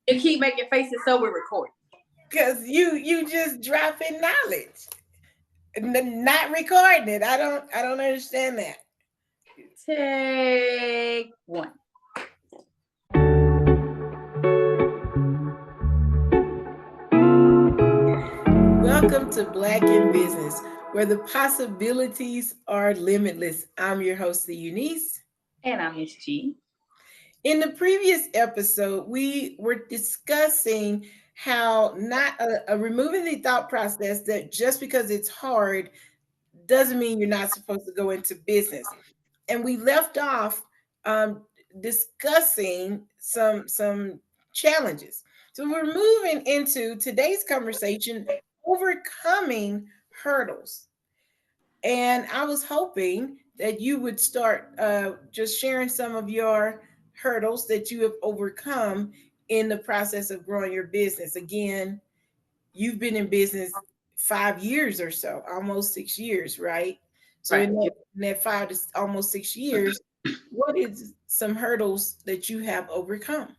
You keep making faces, so we're recording. Because you just dropping knowledge, not recording it. I don't understand that. Take one. Welcome to Black in Business, where the possibilities are limitless. I'm your host, the Eunice. And I'm Miss G. In the previous episode, we were discussing how not removing the thought process that just because it's hard doesn't mean you're not supposed to go into business. And we left off um, discussing some challenges. So we're moving into today's conversation, overcoming hurdles. And I was hoping that you would start just sharing some of your hurdles that you have overcome in the process of growing your business. Again, you've been in business 5 years or so, almost 6 years, right? So Right. in that 5 to almost 6 years, what is some hurdles that you have overcome?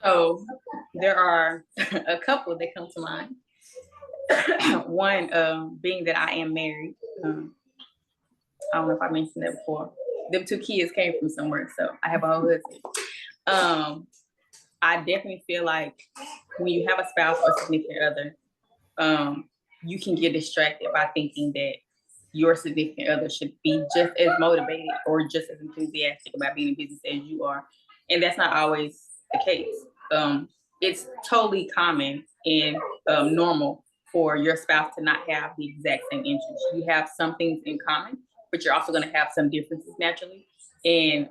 So there are a couple that come to mind. One being that I am married. I don't know if I mentioned that before. Them two kids came from somewhere, so I have a whole husband. I definitely feel like when you have a spouse or significant other, you can get distracted by thinking that your significant other should be just as motivated or just as enthusiastic about being in business as you are. And that's not always the case. It's totally common and normal for your spouse to not have the exact same interests. You have some things in common, but you're also going to have some differences naturally. And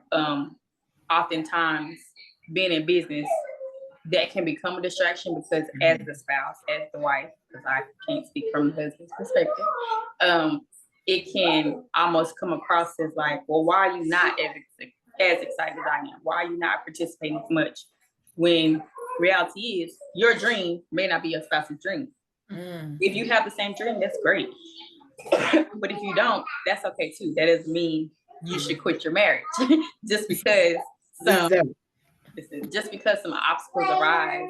oftentimes, being in business, that can become a distraction because as the spouse, as the wife, because I can't speak from the husband's perspective, it can almost come across as like, well, why are you not as excited as I am? Why are you not participating as much? When reality is your dream may not be your spouse's dream. If you have the same dream, that's great. But if you don't, that's okay too. That doesn't mean you should quit your marriage just because some Exactly. just because some obstacles arise,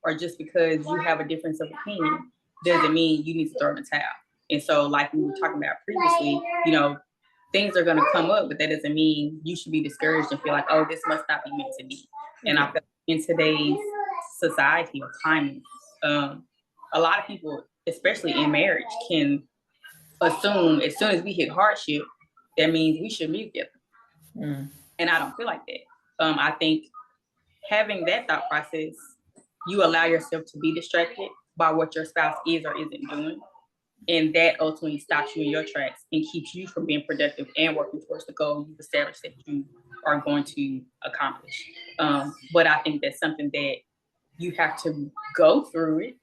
or just because you have a difference of opinion, doesn't mean you need to throw in the towel. And so, like we were talking about previously, things are going to come up, but that doesn't mean you should be discouraged and feel like, oh, this must not be meant to be. And I feel like in today's society or climate, a lot of people, especially in marriage, can assume as soon as we hit hardship, that means we should be together. And I don't feel like that. I think having that thought process, you allow yourself to be distracted by what your spouse is or isn't doing. And that ultimately stops you in your tracks and keeps you from being productive and working towards the goal you've established that you are going to accomplish. But I think that's something that you have to go through it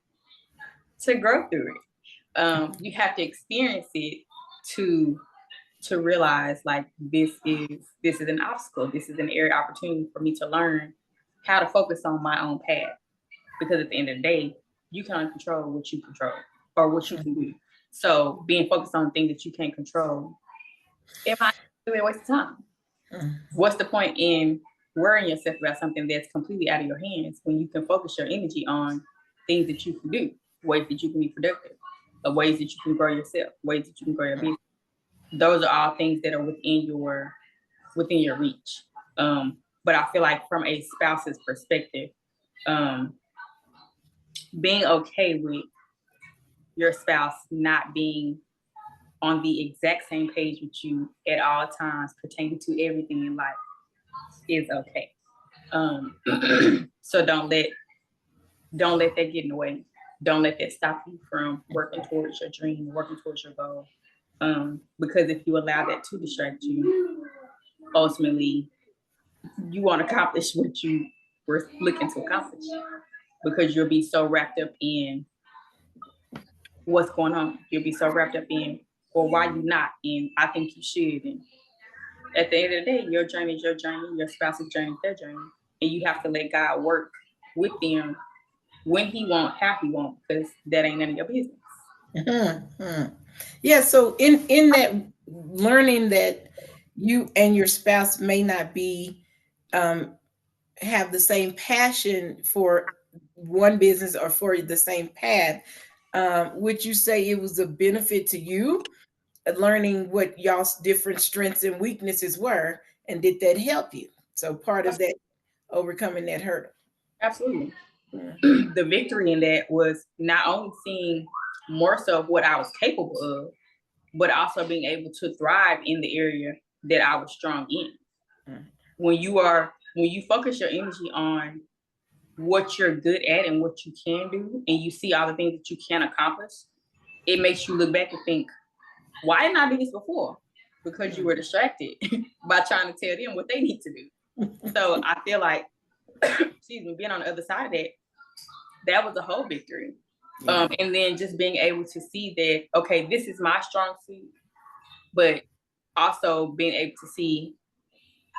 to grow through it. You have to experience it to realize like this is an obstacle. This is an area opportunity for me to learn how to focus on my own path. Because at the end of the day, you can't control what you control or what you can do. So being focused on things that you can't control, it might be a waste of time. What's the point in worrying yourself about something that's completely out of your hands when you can focus your energy on things that you can do, ways that you can be productive, ways that you can grow yourself, ways that you can grow your business. Those are all things that are within your reach. But I feel like from a spouse's perspective, being okay with your spouse not being on the exact same page with you at all times pertaining to everything in life is okay. So don't let that get in the way. Don't let that stop you from working towards your dream, working towards your goal. Because if you allow that to distract you, ultimately you won't accomplish what you were looking to accomplish because you'll be so wrapped up in what's going on. You'll be so wrapped up in, well, why you not? And I think you should. And at the end of the day, your journey is your journey, your spouse's journey is their journey. And you have to let God work with them when he won't, how he won't, because that ain't none of your business. Yeah, so in that, learning that you and your spouse may not be um, have the same passion for one business or for the same path, would you say it was a benefit to you learning what y'all's different strengths and weaknesses were, and did that help you? So part of that, overcoming that hurdle. Absolutely. Mhm. The victory in that was not only seeing more so of what I was capable of, but also being able to thrive in the area that I was strong in. Mhm. When you focus your energy on what you're good at and what you can do, and you see all the things that you can accomplish, it makes you look back and think, why didn't I do this before? Because you were distracted by trying to tell them what they need to do. So I feel like, excuse me, being on the other side of that, that was a whole victory. Yeah. And then just being able to see that, okay, this is my strong suit, but also being able to see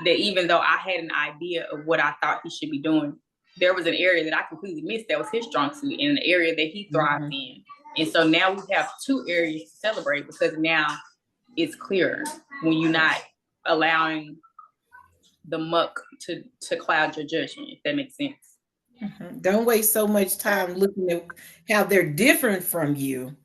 that even though I had an idea of what I thought he should be doing, there was an area that I completely missed that was his strong suit in an area that he thrives in. And so now we have two areas to celebrate because now it's clearer when you're not allowing the muck to cloud your judgment, if that makes sense. Don't waste so much time looking at how they're different from you,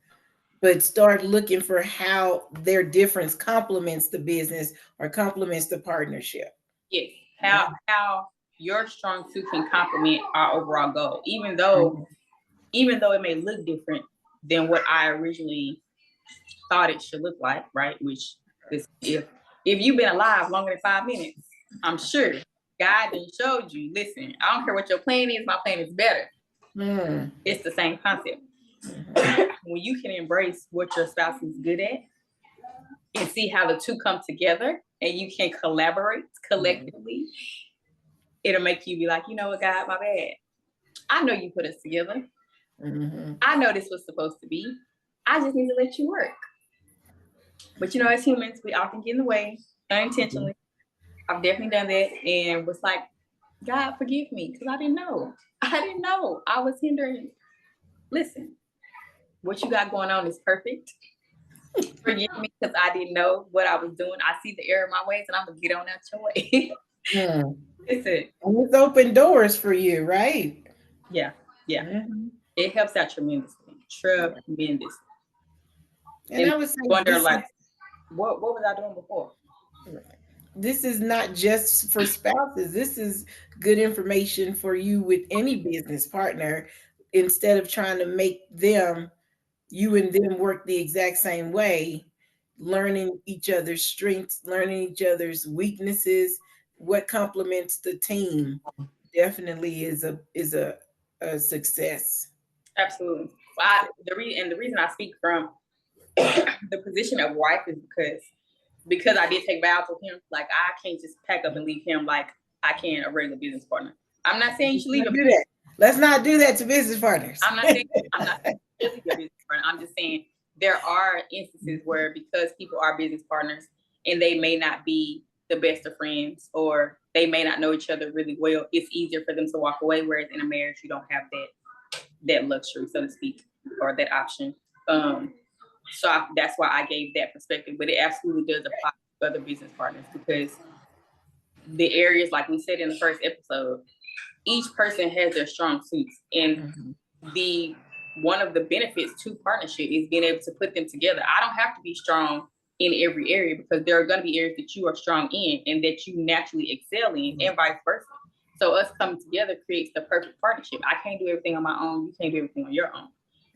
but start looking for how their difference complements the business or complements the partnership. Yes, Yeah. how your strong suit can complement our overall goal, Mhm. even though it may look different than what I originally thought it should look like, right? Which is if you've been alive longer than 5 minutes, I'm sure God done showed you, listen, I don't care what your plan is, my plan is better. Mm. It's the same concept. When you can embrace what your spouse is good at and see how the two come together and you can collaborate collectively, it'll make you be like, you know what, God, my bad. I know you put us together. Mhm. I know this was supposed to be. I just need to let you work. But you know, as humans, we often get in the way unintentionally. I've definitely done that and was like, God, forgive me because I didn't know. I didn't know. I was hindering. Listen, what you got going on is perfect. Forgive me because I didn't know what I was doing. I see the error of my ways and I'm going to get on out your way. Mm. Listen, And it's open doors for you, right? yeah, yeah. Mhm. It helps out tremendously. Yeah. Tremendous. And And I would say wonder, like, what was I doing before? this is not just for spouses. This is good information for you with any business partner. Instead of trying to make them, you and them work the exact same way, learning each other's strengths, learning each other's weaknesses, what complements the team definitely is a success. Absolutely. The reason I speak from the position of wife is because I did take vows with him. Like I can't just pack up and leave him like I can a regular business partner. I'm not saying you Let's should leave not him. do that. Let's not do that to business partners. I'm not saying you should leave your business partner. I'm just saying there are instances where because people are business partners and they may not be the best of friends or they may not know each other really well, it's easier for them to walk away. Whereas in a marriage, you don't have that luxury, so to speak, or that option. That's why I gave that perspective, but it absolutely does apply to other business partners because the areas, like we said in the first episode, each person has their strong suits, and Mhm. the one of the benefits to partnership is being able to put them together. I don't have to be strong in every area because there are going to be areas that you are strong in and that you naturally excel in, and vice versa. So us coming together creates the perfect partnership. I can't do everything on my own. You can't do everything on your own.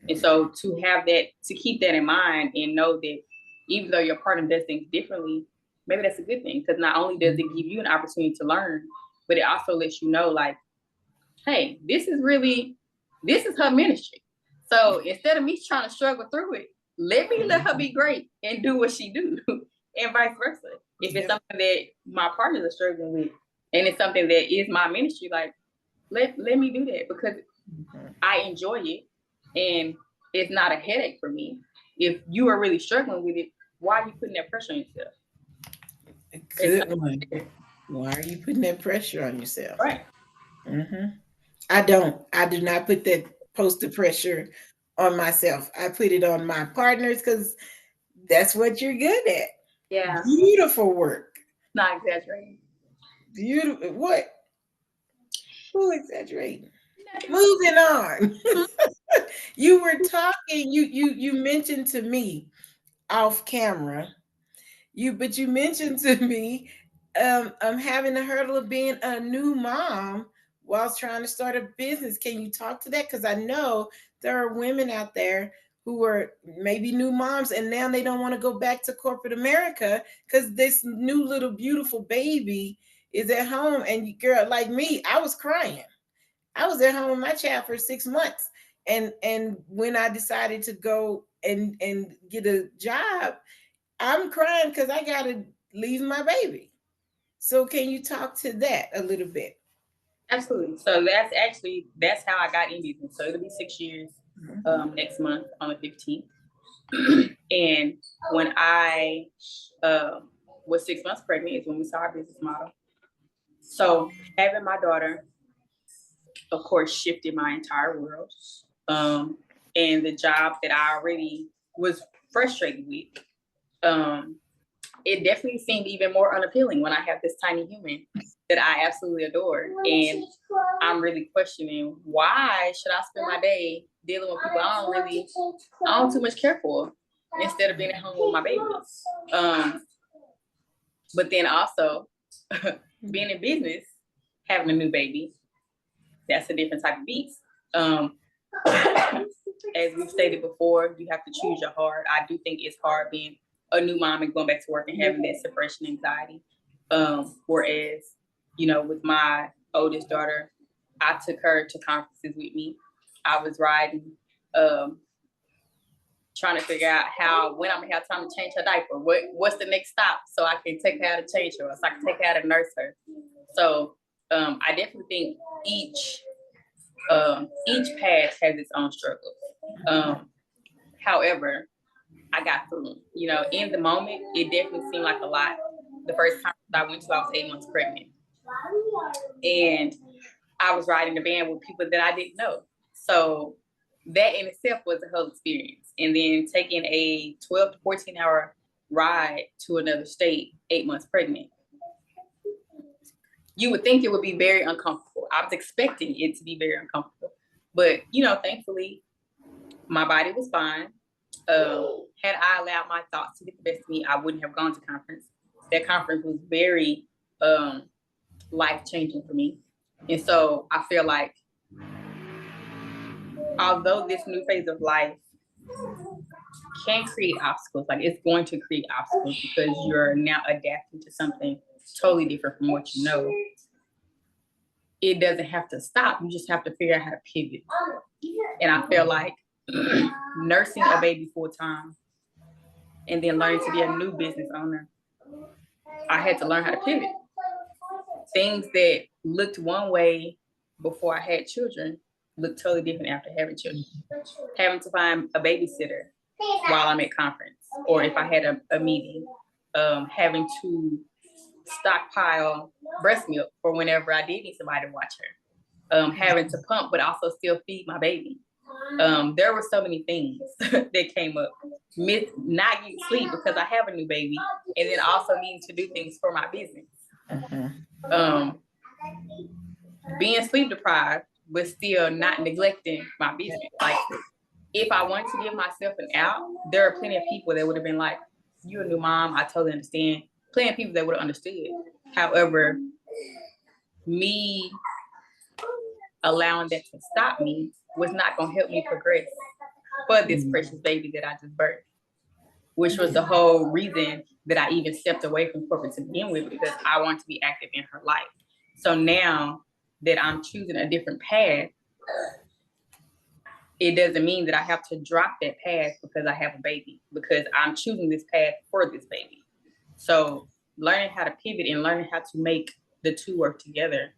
And so to have that, to keep that in mind and know that even though your partner does things differently, maybe that's a good thing because not only does it give you an opportunity to learn, but it also lets you know, like, hey, this is her ministry. So instead of me trying to struggle through it, let her be great and do what she do, and vice versa. If it's something that my partners are struggling with, and it's something that is my ministry, like let me do that because I enjoy it and it's not a headache for me. If you are really struggling with it, why are you putting that pressure on yourself? A It's good one. Why are you putting that pressure on yourself? right. Hmm. I don't. I do not put that poster pressure on myself. I put it on my partners because that's what you're good at. Yeah, Beautiful work. not exaggerating. Beautiful. What? Who exaggerating? Moving on. You were talking, you mentioned to me off camera, but you mentioned to me I'm having a hurdle of being a new mom whilst trying to start a business. Can you talk to that? Because I know there are women out there who are maybe new moms and now they don't want to go back to corporate America because this new little beautiful baby is at home. And girl, like me, I was crying. I was at home with my child for 6 months. And when I decided to go and get a job, I'm crying because I gotta leave my baby. So can you talk to that a little bit? Absolutely. So that's how I got in business. So it'll be 6 years next month on the 15th. And when I was 6 months pregnant is when we saw our business model. So having my daughter, of course, shifted my entire world. And the job that I already was frustrated with, it definitely seemed even more unappealing when I have this tiny human that I absolutely adore. And I'm really questioning, why should I spend my day dealing with people I don't too much care for instead of being at home with my baby. But then also being in business, having a new baby, that's a different type of beast. As we've stated before, you have to choose your heart. I do think it's hard being a new mom and going back to work and having that separation anxiety. Whereas, with my oldest daughter, I took her to conferences with me. I was riding, trying to figure out when I'm gonna have time to change her diaper. What's the next stop so I can take her out to change her, so I can take her out to nurse her. So I definitely think each path has its own struggles. However, I got through. In the moment, it definitely seemed like a lot. The first time I went to, I was 8 months pregnant. And I was riding the van with people that I didn't know. So that in itself was a whole experience. And then taking a 12 to 14 hour ride to another state, 8 months pregnant. You would think it would be very uncomfortable. I was expecting it to be very uncomfortable. But, thankfully, my body was fine. Had I allowed my thoughts to get the best of me, I wouldn't have gone to conference. That conference was very life-changing for me. And so I feel like, although this new phase of life can create obstacles, like it's going to create obstacles because you're now adapting to something totally different from what you know, it doesn't have to stop. You just have to figure out how to pivot. And I feel like nursing a baby full time and then learning to be a new business owner, I had to learn how to pivot. Things that looked one way before I had children look totally different after having children. Having to find a babysitter while I'm at conference, or if I had a meeting, having to stockpile breast milk for whenever I did need somebody to watch her, having to pump but also still feed my baby. There were so many things that came up. Not getting sleep because I have a new baby, and then also needing to do things for my business. Being sleep deprived, but still not neglecting my business. Like, if I wanted to give myself an out, there are plenty of people that would have been like, "You're a new mom, I totally understand." Plenty of people that would have understood. However, me allowing that to stop me was not going to help me progress for this precious baby that I just birthed, which was the whole reason that I even stepped away from corporate to begin with, because I want to be active in her life. So now that I'm choosing a different path, it doesn't mean that I have to drop that path because I have a baby, because I'm choosing this path for this baby. So learning how to pivot and learning how to make the two work together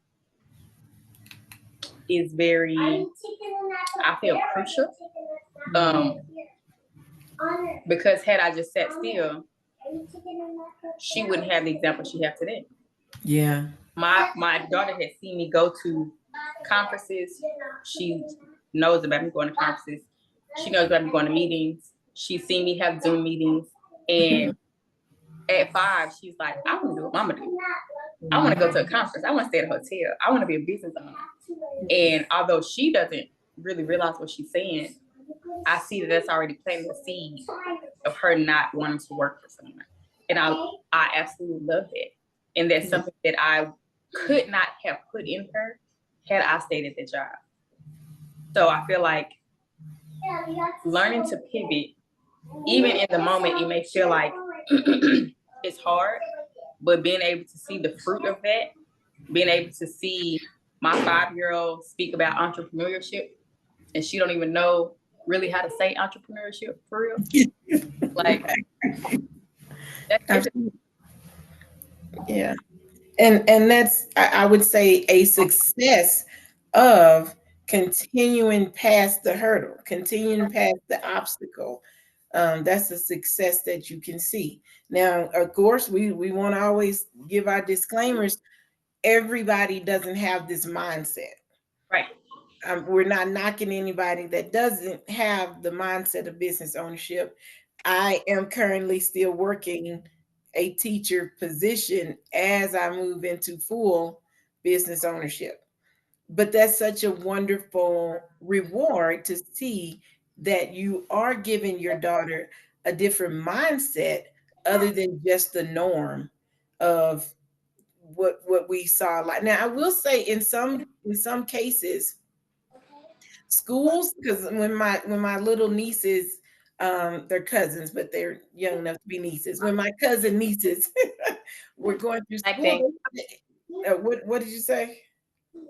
is very, I feel, crucial. Because had I just sat still, she wouldn't have the example she has today. Yeah. My daughter has seen me go to conferences. She knows about me going to conferences. She knows about me going to meetings. She's seen me have Zoom meetings. And at 5, she's like, "I want to do what Mama do." I want to go to a conference. I want to stay at a hotel. I want to be a business owner. And although she doesn't really realize what she's saying, I see that that's already planting the seed of her not wanting to work for someone. And I absolutely love that. And that's something that I could not have put in her had I stayed at the job. So I feel like learning to pivot, even in the moment, it may feel like it's hard, but being able to see the fruit of that, being able to see my 5-year-old speak about entrepreneurship, and she don't even know really how to say entrepreneurship for real. Like, that's yeah. And that's, I would say, a success of continuing past the hurdle, continuing past the obstacle. That's a success that you can see. Now, of course, we want to always give our disclaimers. Everybody doesn't have this mindset. right. We're not knocking anybody that doesn't have the mindset of business ownership. I am currently still working a teacher position as I move into full business ownership. But that's such a wonderful reward to see that you are giving your daughter a different mindset other than just the norm of what we saw. Like, now I will say in some cases, schools, because when my little nieces, they're cousins but they're young enough to be nieces, when my cousin nieces were going through Black school, thing. what did you say?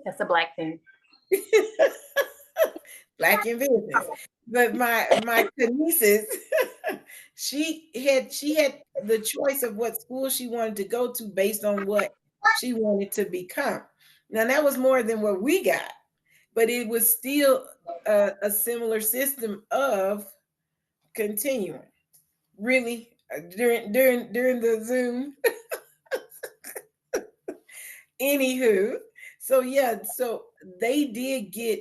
That's a Black thing. Black in business. But my nieces, she had the choice of what school she wanted to go to based on what she wanted to become. Now that was more than what we got, but it was still a similar system of continuing. Really, during the Zoom. Anywho, so yeah, so they did get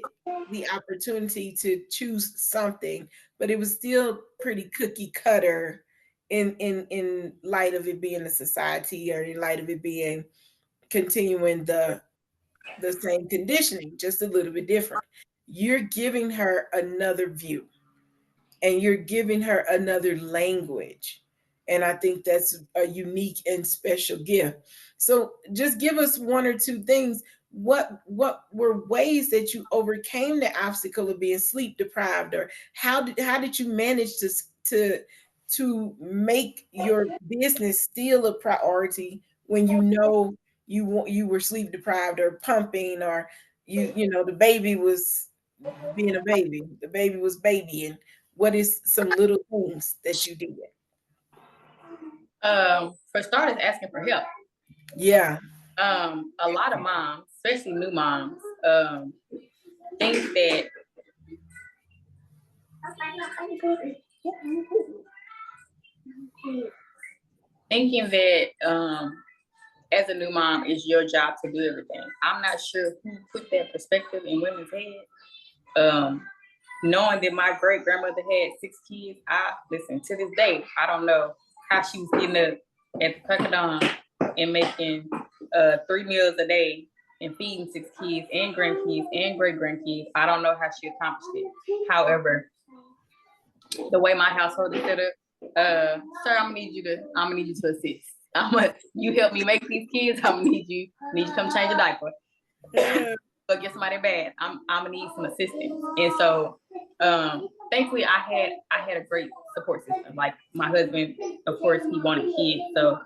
the opportunity to choose something, but it was still pretty cookie cutter in light of it being a society, or in light of it being continuing the same conditioning, just a little bit different. You're giving her another view, and you're giving her another language. And I think that's a unique and special gift. So just give us one or two things. What were ways that you overcame the obstacle of being sleep deprived, or how did you manage to make your business still a priority when you were sleep deprived or pumping, or the baby was being a baby. The baby was babying. What is some little things that you did? For starters, asking for help. Yeah. A lot of moms, especially new moms, think that thinking that as a new mom, it's your job to do everything. I'm not sure who put that perspective in women's head. Knowing that my great grandmother had 6 kids, I listen to this day. I don't know how she was getting up at the crack of dawn and making 3 meals a day and feeding 6 kids and grandkids and great grandkids. I don't know how she accomplished it. However, the way my household is set up, sir, I'm gonna need you to assist. You help me make these kids. I'm gonna need you to come change a diaper. Go get somebody bad. I'm gonna need some assistance. And so thankfully I had a great support system. Like my husband, of course, he wanted kids, so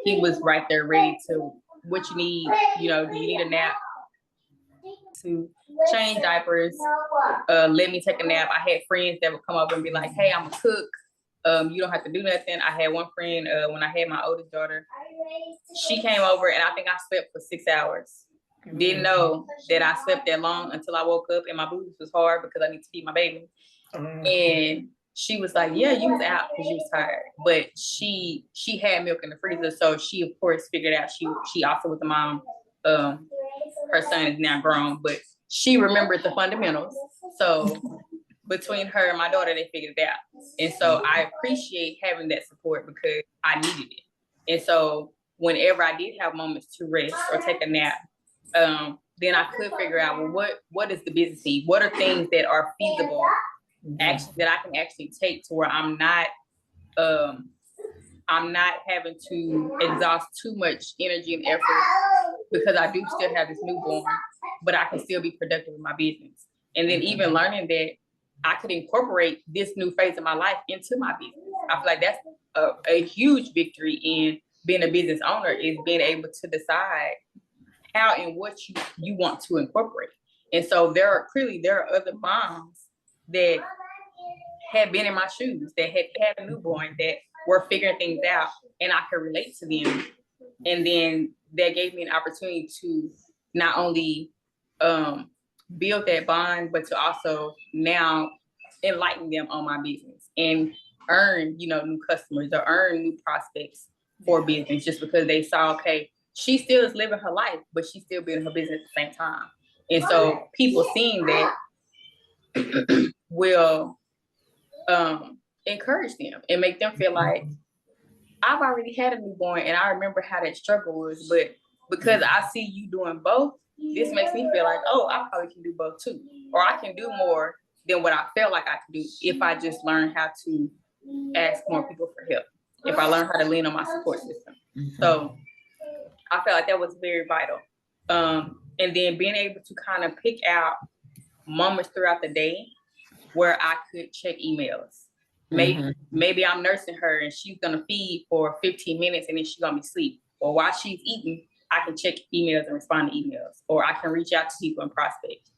he was right there ready to what you need. Do you need a nap? To change diapers, let me take a nap. I had friends that would come up and be like, hey, I'm a cook. You don't have to do nothing. I had one friend when I had my oldest daughter. She came over and I think I slept for 6 hours. Didn't know that I slept that long until I woke up and my boobs was hard because I need to feed my baby. And she was like, yeah, you was out because you was tired. But she had milk in the freezer. So she, of course, figured out she also was a mom. Her son is now grown, but she remembered the fundamentals. So between her and my daughter, they figured it out. And so I appreciate having that support because I needed it. And so whenever I did have moments to rest or take a nap, then I could figure out, well, what is the business need? What are things that are feasible, actually, that I can actually take to where um, I'm not having to exhaust too much energy and effort, because I do still have this newborn, but I can still be productive in my business. And then even learning that I could incorporate this new phase of my life into my business. I feel like that's a huge victory in being a business owner, is being able to decide how and what you want to incorporate. And so there are other moms that had been in my shoes, that had a newborn, that were figuring things out, and I could relate to them. And then that gave me an opportunity to not only build that bond, but to also now enlighten them on my business and earn, new customers or earn new prospects for business, just because they saw, okay, she still is living her life, but she's still building her business at the same time. And so people seeing that will encourage them and make them feel like, I've already had a newborn and I remember how that struggle was, but because I see you doing both, this makes me feel like, oh, I probably can do both too. Or I can do more than what I felt like I could do if I just learn how to ask more people for help, if I learn how to lean on my support system. So I felt like that was very vital. And then being able to kind of pick out moments throughout the day where I could check emails. Maybe I'm nursing her and she's gonna feed for 15 minutes and then she's gonna be asleep. Or while she's eating, I can check emails and respond to emails, or I can reach out to people and prospect.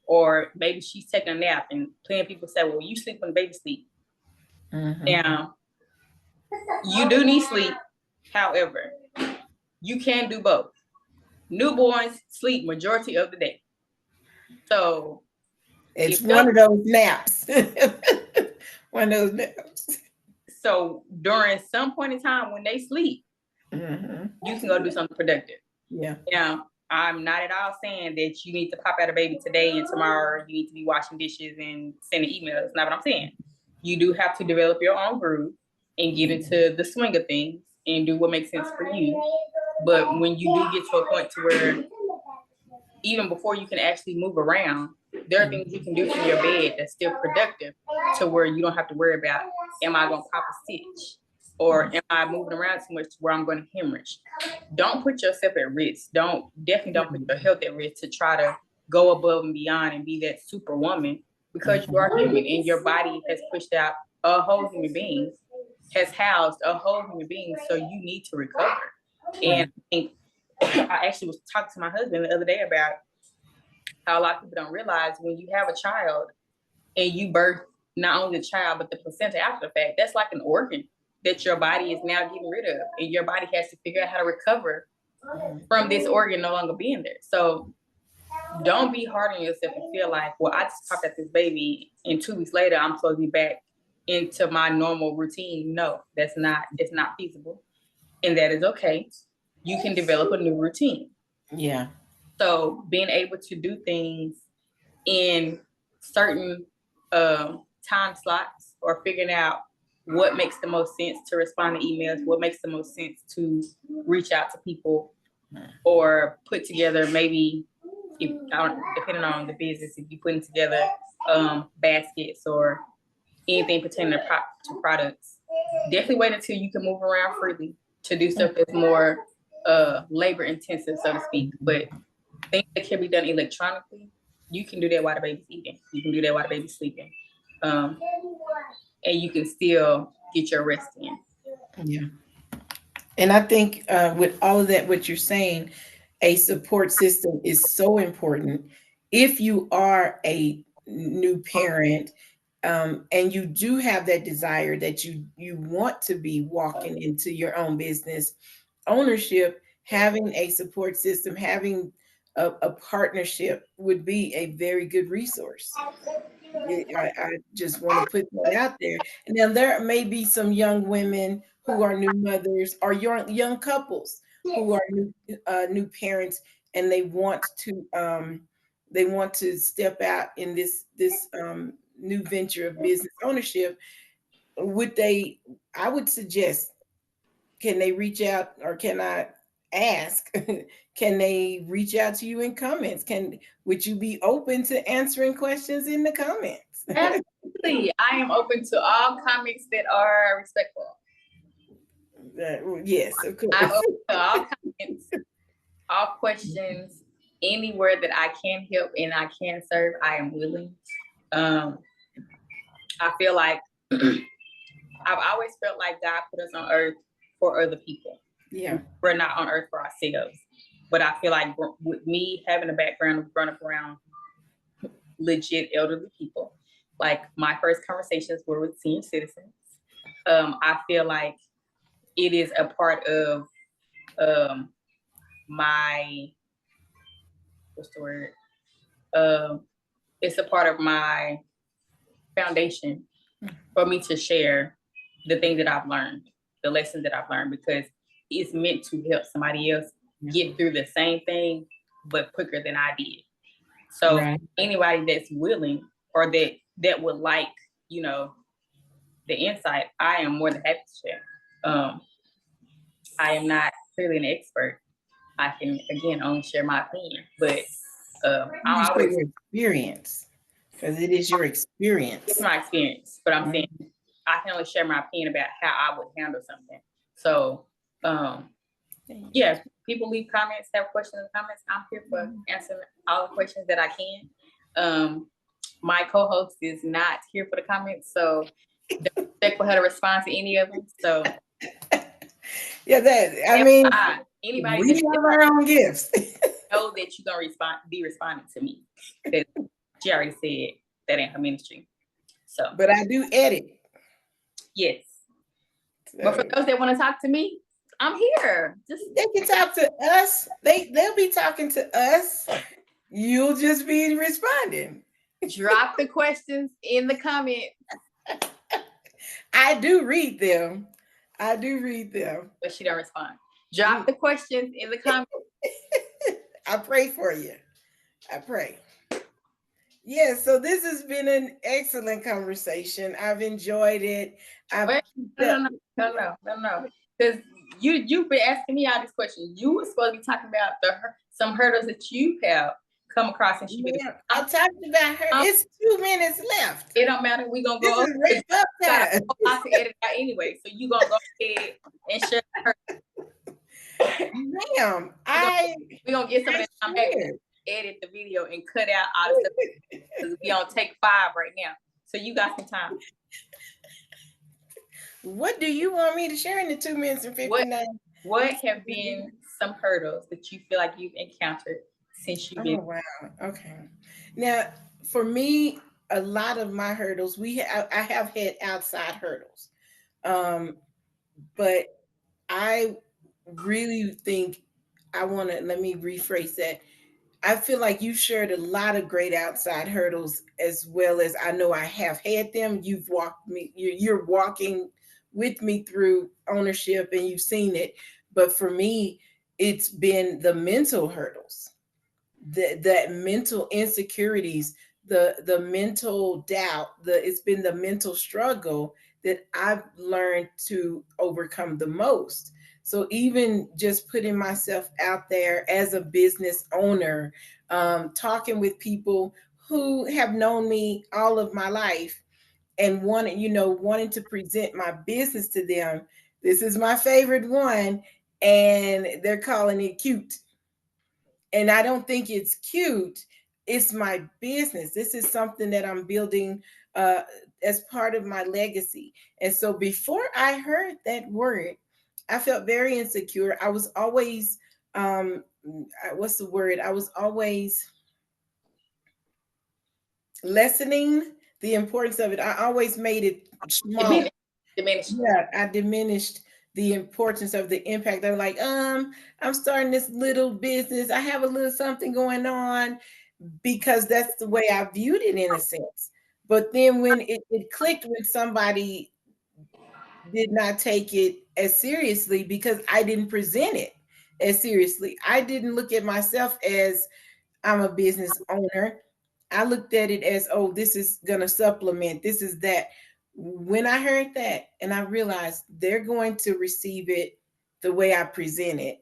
Or maybe she's taking a nap and plenty of people say, well, you sleep when the baby sleep. Now, you do need sleep. However, you can do both. Newborns sleep majority of the day. So it's one of those naps. One of those naps. So during some point in time when they sleep, you can go do something productive. Yeah. Now, I'm not at all saying that you need to pop out a baby today and tomorrow you need to be washing dishes and sending emails. That's not what I'm saying. You do have to develop your own groove and get into the swing of things and do what makes sense for you. But when you do get to a point to where even before you can actually move around, there are things you can do from your bed that's still productive, to where you don't have to worry about, am I going to pop a stitch? Or am I moving around too much to where I'm going to hemorrhage? Don't put yourself at risk. Definitely don't put your health at risk to try to go above and beyond and be that superwoman, because you are human and your body has pushed out a whole human being, has housed a whole human being. So you need to recover. And I think I actually was talking to my husband the other day about how a lot of people don't realize, when you have a child and you birth not only the child, but the placenta after the fact, that's like an organ that your body is now getting rid of. And your body has to figure out how to recover from this organ no longer being there. So don't be hard on yourself and feel like, well, I just popped out this baby and 2 weeks later, I'm supposed to be back into my normal routine. No, it's not feasible. And that is okay. You can develop a new routine. Yeah. So being able to do things in certain time slots, or figuring out what makes the most sense to respond to emails, what makes the most sense to reach out to people, or put together, maybe, depending on the business, if you're putting together baskets or anything pertaining to products, definitely wait until you can move around freely to do stuff that's more labor intensive, so to speak. But things that can be done electronically, you can do that while the baby's eating. You can do that while the baby's sleeping. And you can still get your rest in. Yeah. And I think with all of that, what you're saying, a support system is so important. If you are a new parent, and you do have that desire that you want to be walking into your own business ownership, having a support system, having a partnership would be a very good resource. I just want to put that out there. And now there may be some young women who are new mothers, or young couples who are new parents, and they want to step out in this new venture of business ownership. I would suggest can they reach out, or can I ask? Can they reach out to you in comments? Would you be open to answering questions in the comments? Absolutely. I am open to all comments that are respectful. Yes, of course. I'm open to all comments, all questions, anywhere that I can help and I can serve, I am willing. I feel like I've always felt like God put us on earth for other people. Yeah. We're not on earth for ourselves. But I feel like with me having a background of growing up around legit elderly people, like my first conversations were with senior citizens. I feel like it is a part of my, what's the word? It's a part of my foundation for me to share the things that I've learned, the lessons that I've learned, because it's meant to help somebody else get through the same thing, but quicker than I did. So right. Anybody that's willing or that would like, you know, the insight, I am more than happy to share. I am not clearly an expert. I can, again, only share my opinion, but I always experience, because it is your experience. It's my experience, but I'm saying I can only share my opinion about how I would handle something. So, yeah, people leave comments, have questions in the comments. I'm here for answering all the questions that I can. My co-host is not here for the comments, so don't expect for her to respond to any of them. So, yeah, anybody we have our own gifts. Know that you're gonna be responding to me. She already said that ain't her ministry. So, but I do edit. Yes. So, but for those that want to talk to me, I'm here. They can talk to us. They'll be talking to us. You'll just be responding. Drop the questions in the comments. I do read them. But she don't respond. Drop the questions in the comments. I pray for you. I pray. Yeah, so this has been an excellent conversation. I've enjoyed it. No. Because you've been asking me all these questions. You were supposed to be talking about some hurdles that you have come across. And I talked about her. It's 2 minutes left. It don't matter. We're going to go. This is time. I can edit out anyway. So you're going to go ahead and share her. Ma'am, we're going to get something. I'm able to edit the video and cut out all the stuff because we on take 5 right now. So you got some time. What do you want me to share in the 2 minutes and 59? What have been some hurdles that you feel like you've encountered since you've been? Oh, wow. Okay. Now, for me, a lot of my hurdles, I have had outside hurdles. But I really think let me rephrase that. I feel like you shared a lot of great outside hurdles, as well as I know I have had them. You've you're walking with me through ownership and you've seen it. But for me, it's been the mental hurdles, that mental insecurities, the mental doubt, it's been the mental struggle that I've learned to overcome the most. So even just putting myself out there as a business owner, talking with people who have known me all of my life and wanting to present my business to them. This is my favorite one, and they're calling it cute. And I don't think it's cute. It's my business. This is something that I'm building as part of my legacy. And so before I heard that word, I felt very insecure. I was always, what's the word? I was always lessening the importance of it. I always made it small. Diminished. Yeah, I diminished the importance of the impact. I'm like, I'm starting this little business. I have a little something going on, because that's the way I viewed it in a sense. But then when it clicked, when somebody did not take it as seriously, because I didn't present it as seriously. I didn't look at myself as I'm a business owner. I looked at it as, oh, this is going to supplement, this is that. When I heard that and I realized they're going to receive it the way I present it.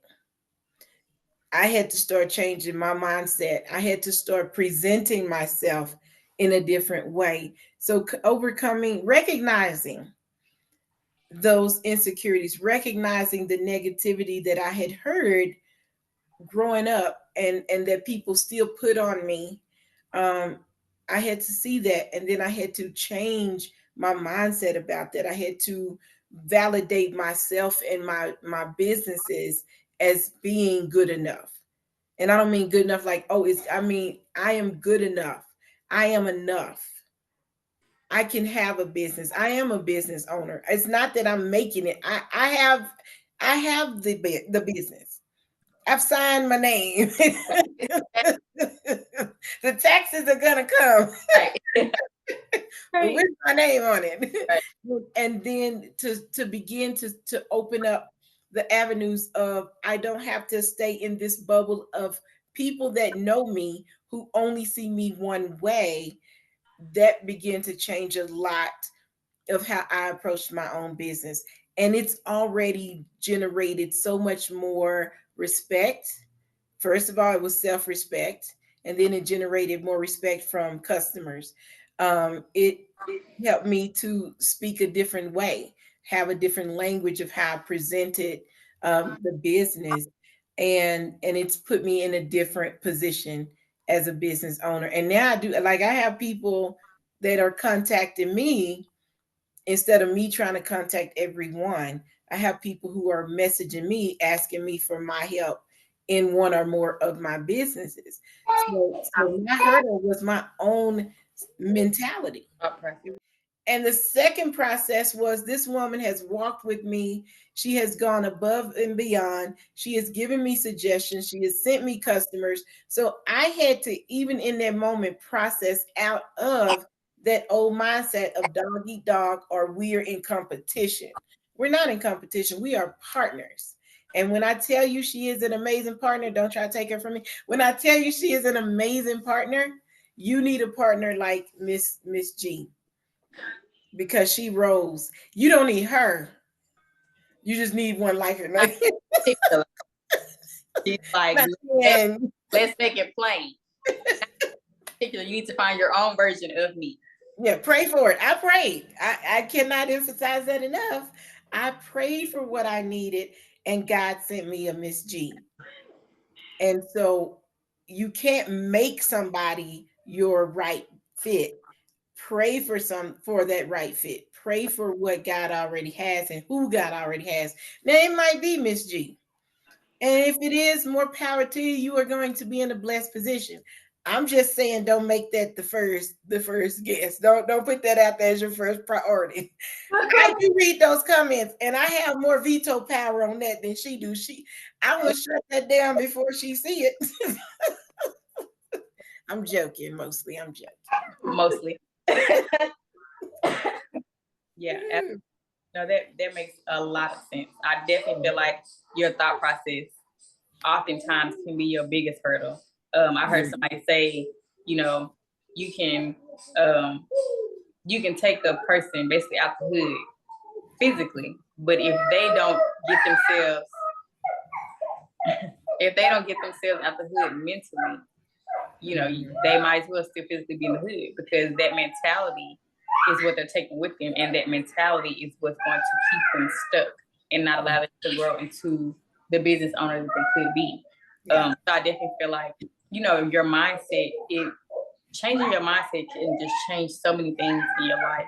I had to start changing my mindset. I had to start presenting myself in a different way. So overcoming, recognizing those insecurities, recognizing the negativity that I had heard growing up and that people still put on me. um, I had to see that, and then I had to change my mindset about that. I had to validate myself and my businesses as being good enough. And I don't mean good enough like, oh, it's, I mean, I am good enough. I am enough. I can have a business. I am a business owner. It's not that I'm making it. I have the business. I've signed my name. The taxes are gonna come. Right. Right. With my name on it. Right. And then to begin to open up the avenues of, I don't have to stay in this bubble of people that know me who only see me one way. That began to change a lot of how I approached my own business. And it's already generated so much more respect. First of all, it was self respect, and then it generated more respect from customers. It helped me to speak a different way, have a different language of how I presented the business, and it's put me in a different position as a business owner. And now I do, like, I have people that are contacting me instead of me trying to contact everyone. I have people who are messaging me asking me for my help in one or more of my businesses. So my hurdle was my own mentality. And the second process was, this woman has walked with me. She has gone above and beyond. She has given me suggestions. She has sent me customers. So I had to, even in that moment, process out of that old mindset of dog eat dog, or we're in competition. We're not in competition. We are partners. And when I tell you she is an amazing partner, don't try to take her from me. When I tell you she is an amazing partner, you need a partner like Miss G, because she rose. You don't need her. You just need one like her. Like, She's like, let's make it plain. You need to find your own version of me. Yeah, pray for it. I prayed. I cannot emphasize that enough. I prayed for what I needed, and God sent me a Miss G. And so you can't make somebody your right fit. Pray for that right fit. Pray for what God already has and who God already has. Now it might be Miss G. And if it is, more power to you. You are going to be in a blessed position. I'm just saying, don't make that the first guess. Don't put that out there as your first priority. I do read those comments, and I have more veto power on that than she do. I will shut that down before she see it. I'm joking. Mostly, I'm joking. Mostly. Yeah. No, that makes a lot of sense. I definitely feel like your thought process oftentimes can be your biggest hurdle. I heard somebody say, you can take a person basically out the hood physically, but if they don't get themselves out the hood mentally, they might as well still physically be in the hood, because that mentality is what they're taking with them, and that mentality is what's going to keep them stuck and not allow them to grow into the business owner that they could be. So I definitely feel like, your mindset, changing your mindset can just change so many things in your life.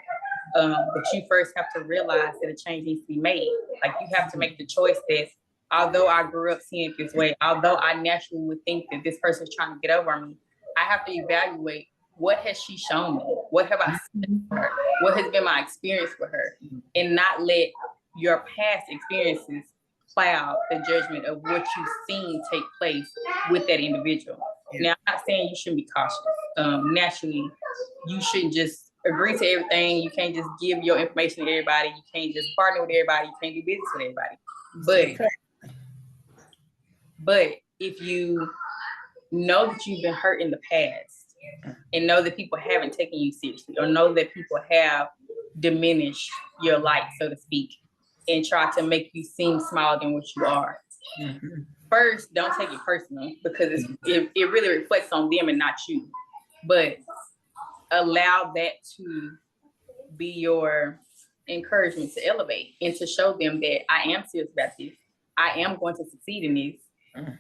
But you first have to realize that a change needs to be made. Like, you have to make the choice that, although I grew up seeing it this way, although I naturally would think that this person is trying to get over on me, I have to evaluate, what has she shown me? What have I seen for her? What has been my experience with her? And not let your past experiences cloud the judgment of what you've seen take place with that individual. Now, I'm not saying you shouldn't be cautious. Naturally, you shouldn't just agree to everything. You can't just give your information to everybody. You can't just partner with everybody. You can't do business with everybody. But if you know that you've been hurt in the past, and know that people haven't taken you seriously, or know that people have diminished your light, so to speak, and try to make you seem smaller than what you are. Mhm. First, don't take it personal because it really reflects on them and not you. But allow that to be your encouragement to elevate and to show them that I am serious about this. I am going to succeed in this. Mhm.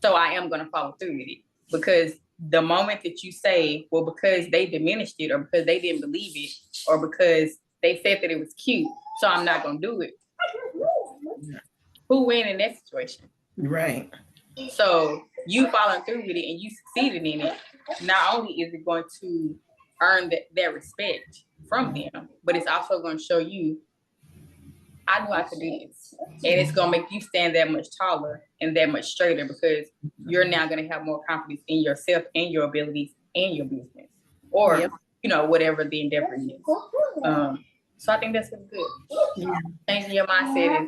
So I am going to follow through with it. Because the moment that you say, well, because they diminished it or because they didn't believe it or because they said that it was cute, so I'm not going to do it. Who win in that situation? Right. So you following through with it and you succeeded in it, not only is it going to earn that respect from them, but it's also going to show you, I knew I could do this. And it's going to make you stand that much taller and that much straighter because you're now going to have more confidence in yourself and your abilities and your business or, Yep. Whatever the endeavor is. So I think that's really good. Yeah. Changing your mindset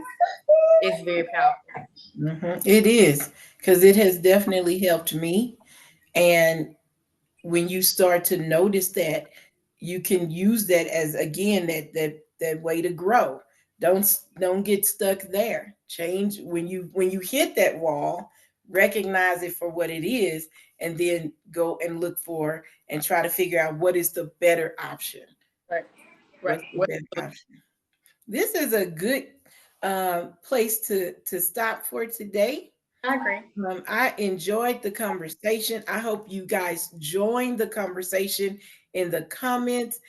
is very powerful. Mhm. It is, because it has definitely helped me. And when you start to notice that, you can use that as, again, that way to grow. Don't get stuck there. Change when you hit that wall, recognize it for what it is, and then go and look for and try to figure out what is the better option. Right. What's the better option? This is a good place to stop for today. I agree. I enjoyed the conversation. I hope you guys join the conversation in the comments.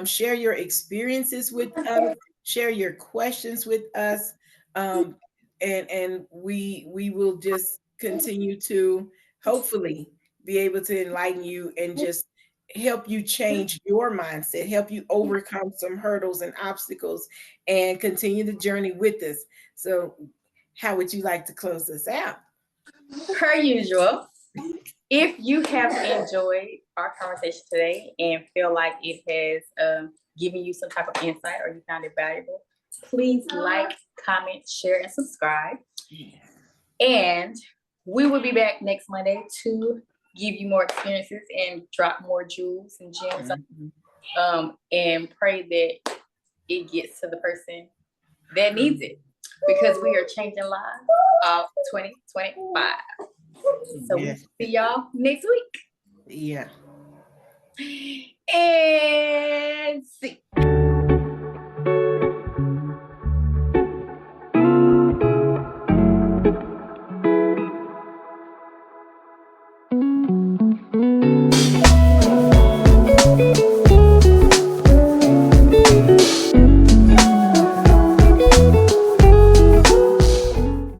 Share your experiences with us. Share your questions with us, and we will just continue to hopefully be able to enlighten you and just help you change your mindset, help you overcome some hurdles and obstacles, and continue the journey with us. So, how would you like to close this out? Per usual, if you have enjoyed our conversation today and feel like it has given you some type of insight or you found it valuable, please like, comment, share, and subscribe. And we will be back next Monday to give you more experiences and drop more jewels and gems. And pray that it gets to the person that needs it because we are changing lives of 2025. So we'll see y'all next week. Yeah. And see.